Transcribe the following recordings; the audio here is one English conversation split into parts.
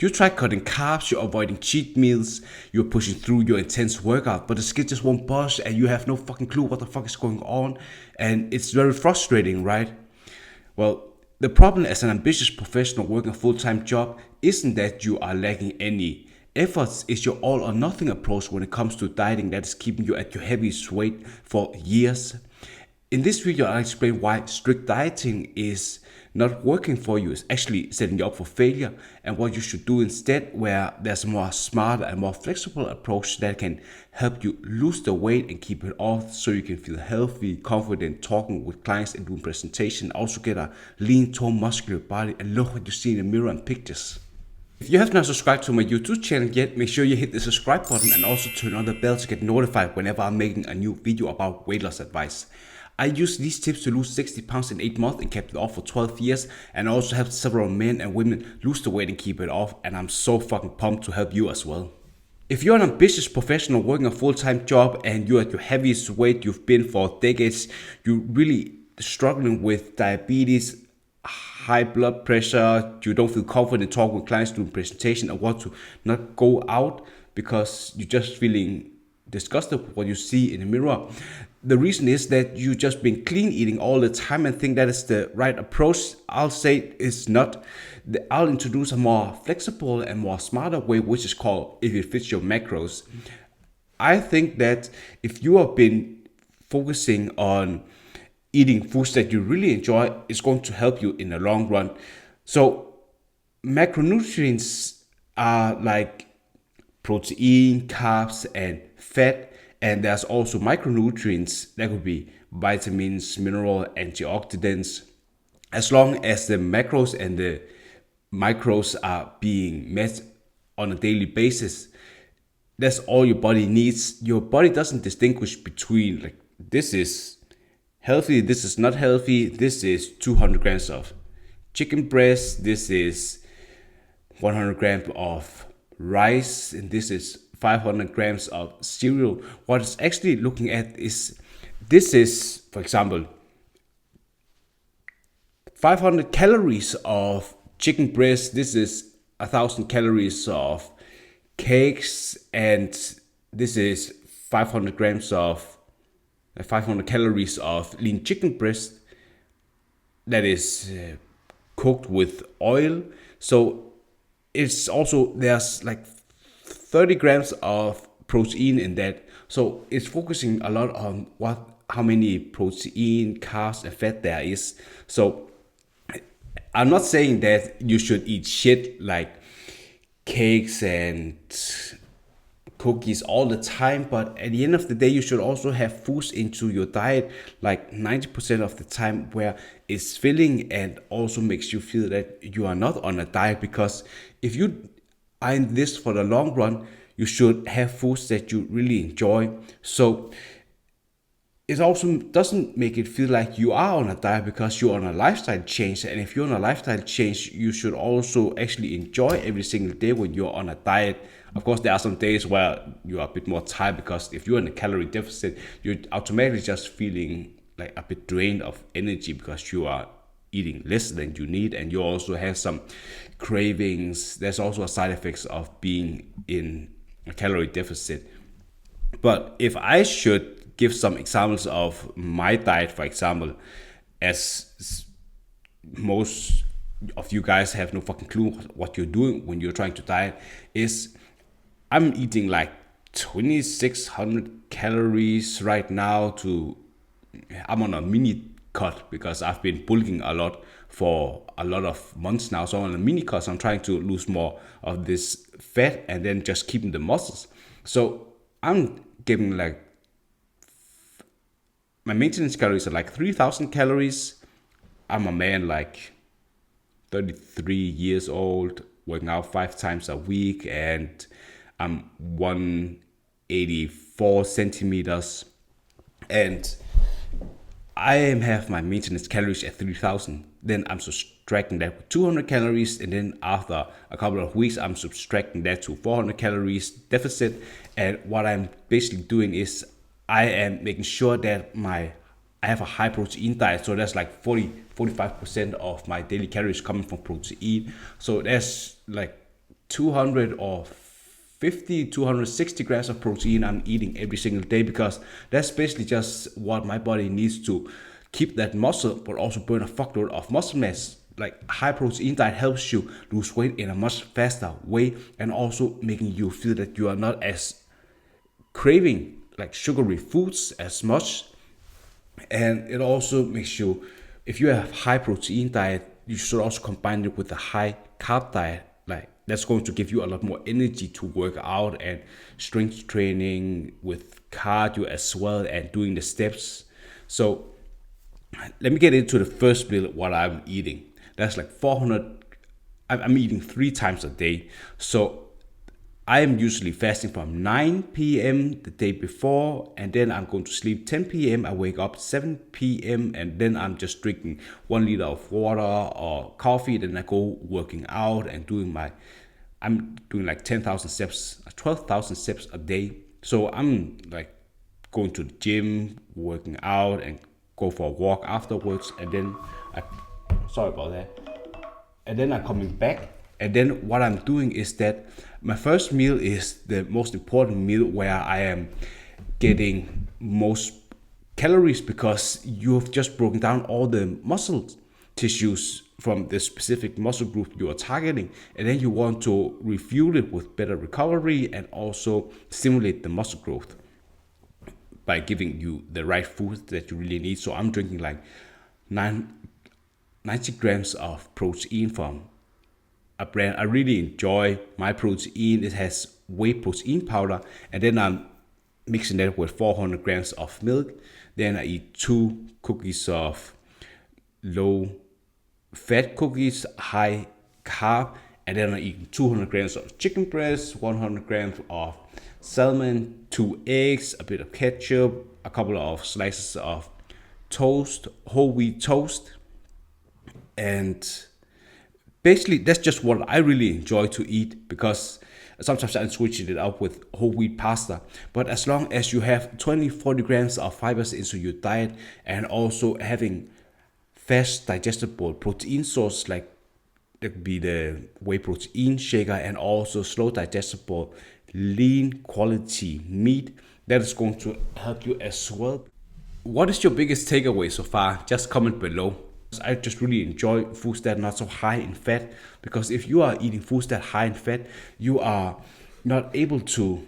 You try cutting carbs, you're avoiding cheat meals, you're pushing through your intense workout, but the skin just won't budge and you have no fucking clue what the fuck is going on. And it's very frustrating, right? Well, the problem as an ambitious professional working a full-time job isn't that you are lacking any efforts, it's your all or nothing approach when it comes to dieting that is keeping you at your heaviest weight for years. In this video, I'll explain why strict dieting is not working for you. It's actually setting you up for failure, and what you should do instead, where there's a more smarter and more flexible approach that can help you lose the weight and keep it off so you can feel healthy, confident talking with clients and doing presentation. Also get a lean, toned, muscular body and look what you see in the mirror and pictures. If you have not subscribed to my YouTube channel yet, make sure you hit the subscribe button and also turn on the bell to get notified whenever I'm making a new video about weight loss advice. I used these tips to lose 60 pounds in 8 months and kept it off for 12 years, and I also helped several men and women lose the weight and keep it off, and I'm so fucking pumped to help you as well. If you're an ambitious professional working a full-time job and you're at your heaviest weight you've been for decades, you're really struggling with diabetes, high blood pressure, you don't feel confident talking with clients doing presentation and want to not go out because you're just feeling disgusted with what you see in the mirror. The reason is that you just been clean eating all the time and think that is the right approach. I'll say it's not. I'll introduce a more flexible and more smarter way, which is called if it fits your macros. I think that if you have been focusing on eating foods that you really enjoy, it's going to help you in the long run. So macronutrients are like protein, carbs, and fat. And there's also micronutrients that could be vitamins, mineral, antioxidants. As long as the macros and the micros are being met on a daily basis, that's all your body needs. Your body doesn't distinguish between like this is healthy, this is not healthy, this is 200 grams of chicken breast, this is 100 grams of rice, and this is 500 grams of cereal. What it's actually looking at is, this is, for example, 500 calories of chicken breast, this is 1,000 calories of cakes, and this is 500 grams of 500 calories of lean chicken breast that is cooked with oil. So it's also, there's like 30 grams of protein in that. So it's focusing a lot on how many protein, carbs, and fat there is. So I'm not saying that you should eat shit like cakes and cookies all the time, but at the end of the day, you should also have foods into your diet like 90% of the time where it's filling and also makes you feel that you are not on a diet. Because if you are in this for the long run, you should have foods that you really enjoy. So it also doesn't make it feel like you are on a diet because you're on a lifestyle change. And if you're on a lifestyle change, you should also actually enjoy every single day when you're on a diet. Of course, there are some days where you are a bit more tired because if you're in a calorie deficit, you're automatically just feeling like a bit drained of energy because you are eating less than you need, and you also have some cravings. There's also a side effects of being in a calorie deficit. But if I should give some examples of my diet, for example, as most of you guys have no fucking clue what you're doing when you're trying to diet, is I'm eating like 2,600 calories right now. I'm on a mini cut because I've been bulking a lot for a lot of months now. So on a mini cut, I'm trying to lose more of this fat and then just keeping the muscles. So I'm giving like, my maintenance calories are like 3,000 calories. I'm a man like 33 years old, working out 5 times a week, and I'm 184 centimeters. And I have my maintenance calories at 3,000. Then I'm subtracting that with 200 calories. And then after a couple of weeks, I'm subtracting that to 400 calories deficit. And what I'm basically doing is I am making sure that I have a high protein diet. So that's like 45% of my daily calories coming from protein. So that's like 260 grams of protein I'm eating every single day, because that's basically just what my body needs to keep that muscle, but also burn a fuckload of muscle mass. Like high protein diet helps you lose weight in a much faster way, and also making you feel that you are not as craving like sugary foods as much. And it also makes you, if you have high protein diet, you should also combine it with a high carb diet. Like that's going to give you a lot more energy to work out and strength training with cardio as well, and doing the steps. So let me get into the first meal, what I'm eating. That's like 400. I'm eating 3 times a day. So I am usually fasting from 9 p.m. the day before, and then I'm going to sleep 10 p.m. I wake up 7 p.m. and then I'm just drinking 1 liter of water or coffee. Then I go working out and I'm doing like 10,000 steps, 12,000 steps a day. So I'm like going to the gym, working out, and go for a walk afterwards. And then sorry about that. And then I'm coming back. And then what I'm doing is that my first meal is the most important meal, where I am getting most calories, because you've just broken down all the muscle tissues from the specific muscle group you are targeting. And then you want to refuel it with better recovery and also stimulate the muscle growth by giving you the right food that you really need. So I'm drinking like 90 grams of protein from a brand I really enjoy. My protein, it has whey protein powder, and then I'm mixing that with 400 grams of milk. Then I eat 2 cookies of low fat cookies, high carb, and then I eat 200 grams of chicken breast, 100 grams of salmon, 2 eggs, a bit of ketchup, a couple of slices of toast, whole wheat toast, and basically that's just what I really enjoy to eat, because sometimes I'm switching it up with whole wheat pasta. But as long as you have 20-40 grams of fibers into your diet, and also having fast digestible protein source, like that could be the whey protein shaker, and also slow digestible lean quality meat, that is going to help you as well. What is your biggest takeaway so far? Just comment below. I just really enjoy foods that are not so high in fat, because if you are eating foods that are high in fat, you are not able to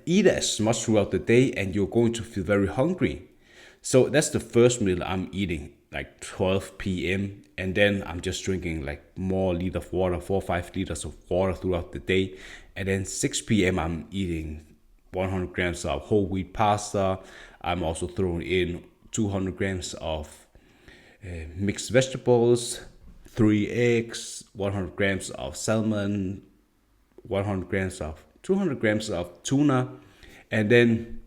eat as much throughout the day, and you're going to feel very hungry. So that's the first meal I'm eating, like 12 p.m. And then I'm just drinking like more liter of water, 4 or 5 liters of water throughout the day. And then 6 p.m. I'm eating 100 grams of whole wheat pasta. I'm also throwing in 200 grams of mixed vegetables, 3 eggs, 100 grams of salmon, 200 grams of tuna, and then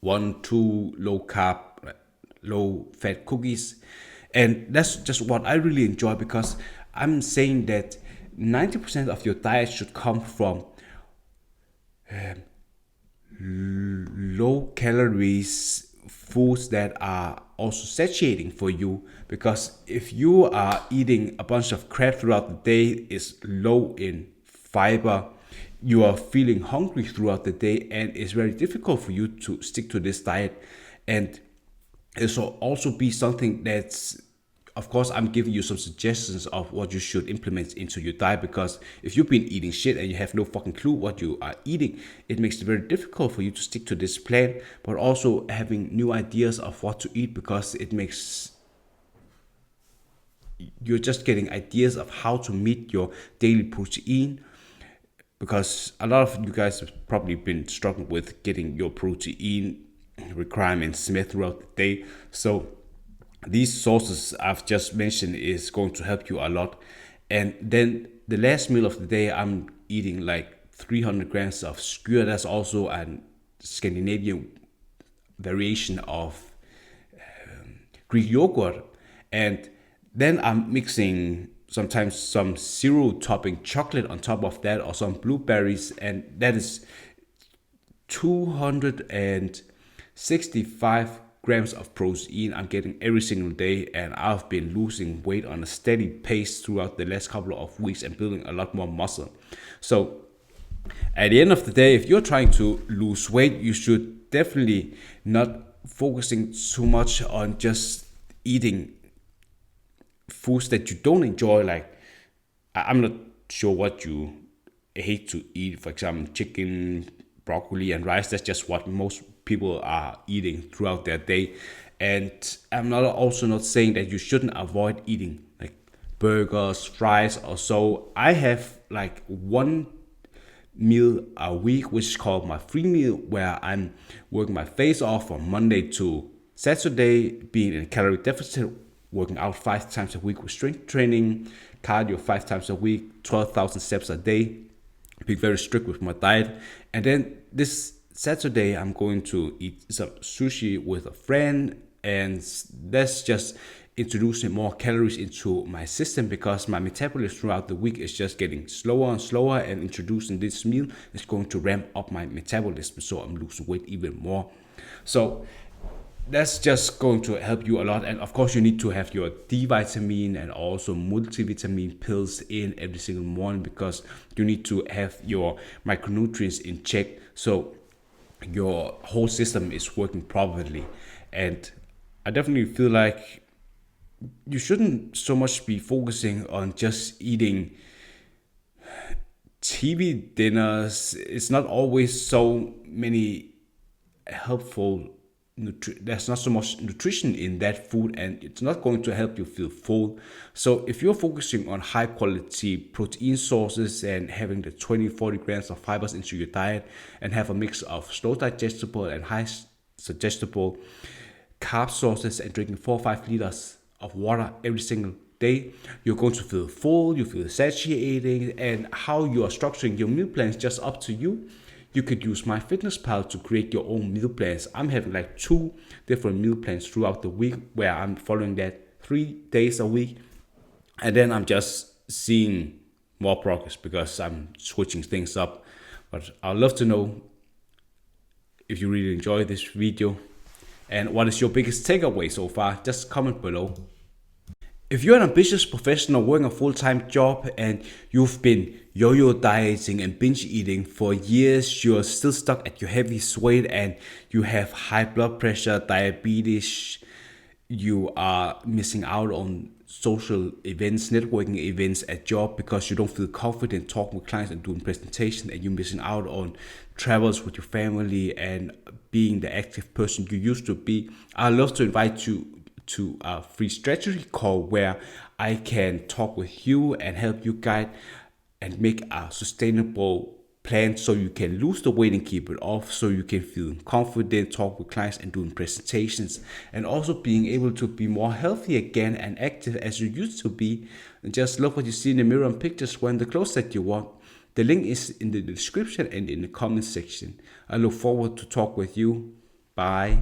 2 low carb, low fat cookies. And that's just what I really enjoy, because I'm saying that 90% of your diet should come from low calories foods that are also satiating for you. Because if you are eating a bunch of crap throughout the day, is low in fiber, you are feeling hungry throughout the day, and it's very difficult for you to stick to this diet. And it will also be something that's, of course, I'm giving you some suggestions of what you should implement into your diet, because if you've been eating shit and you have no fucking clue what you are eating, it makes it very difficult for you to stick to this plan. But also having new ideas of what to eat, because it makes, you're just getting ideas of how to meet your daily protein. Because a lot of you guys have probably been struggling with getting your protein requirements met throughout the day. So these sources I've just mentioned is going to help you a lot. And then the last meal of the day, I'm eating like 300 grams of skyr. That's also a Scandinavian variation of Greek yogurt. And then I'm mixing sometimes some zero topping chocolate on top of that, or some blueberries, and that is 265 grams of protein I'm getting every single day, and I've been losing weight on a steady pace throughout the last couple of weeks and building a lot more muscle. So at the end of the day, if you're trying to lose weight, you should definitely not focusing too much on just eating foods that you don't enjoy. Like, I'm not sure what you hate to eat. For example, chicken, broccoli, and rice. That's just what most people are eating throughout their day. And I'm not also not saying that you shouldn't avoid eating like burgers, fries, or so. I have like one meal a week, which is called my free meal, where I'm working my face off from Monday to Saturday, being in a calorie deficit, working out 5 times a week with strength training, cardio 5 times a week, 12,000 steps a day, being very strict with my diet. And then this Saturday, I'm going to eat some sushi with a friend, and that's just introducing more calories into my system, because my metabolism throughout the week is just getting slower and slower, and introducing this meal is going to ramp up my metabolism, so I'm losing weight even more. So that's just going to help you a lot. And of course, you need to have your D vitamin and also multivitamin pills in every single morning, because you need to have your micronutrients in check, so your whole system is working properly. And I definitely feel like you shouldn't so much be focusing on just eating TV dinners. It's not always so many helpful there's not so much nutrition in that food, and it's not going to help you feel full. So if you're focusing on high quality protein sources and having the 20-40 grams of fibers into your diet, and have a mix of slow digestible and high digestible carb sources, and drinking 4 or 5 liters of water every single day, you're going to feel full, you feel satiated. And how you are structuring your meal plan is just up to you. You could use MyFitnessPal to create your own meal plans. I'm having like 2 different meal plans throughout the week, where I'm following that 3 days a week, and then I'm just seeing more progress because I'm switching things up. But I'd love to know if you really enjoy this video, and what is your biggest takeaway so far. Just comment below. If you're an ambitious professional working a full-time job, and you've been yo-yo dieting and binge eating for years, you're still stuck at your heaviest weight, and you have high blood pressure, diabetes, you are missing out on social events, networking events at job, because you don't feel confident talking with clients and doing presentations, and you're missing out on travels with your family and being the active person you used to be, I'd love to invite you to a free strategy call, where I can talk with you and help you guide and make a sustainable plan, so you can lose the weight and keep it off, so you can feel confident, talk with clients and doing presentations, and also being able to be more healthy again and active as you used to be, and just love what you see in the mirror and pictures when the clothes that you want. The link is in the description and in the comment section. I look forward to talk with you. Bye.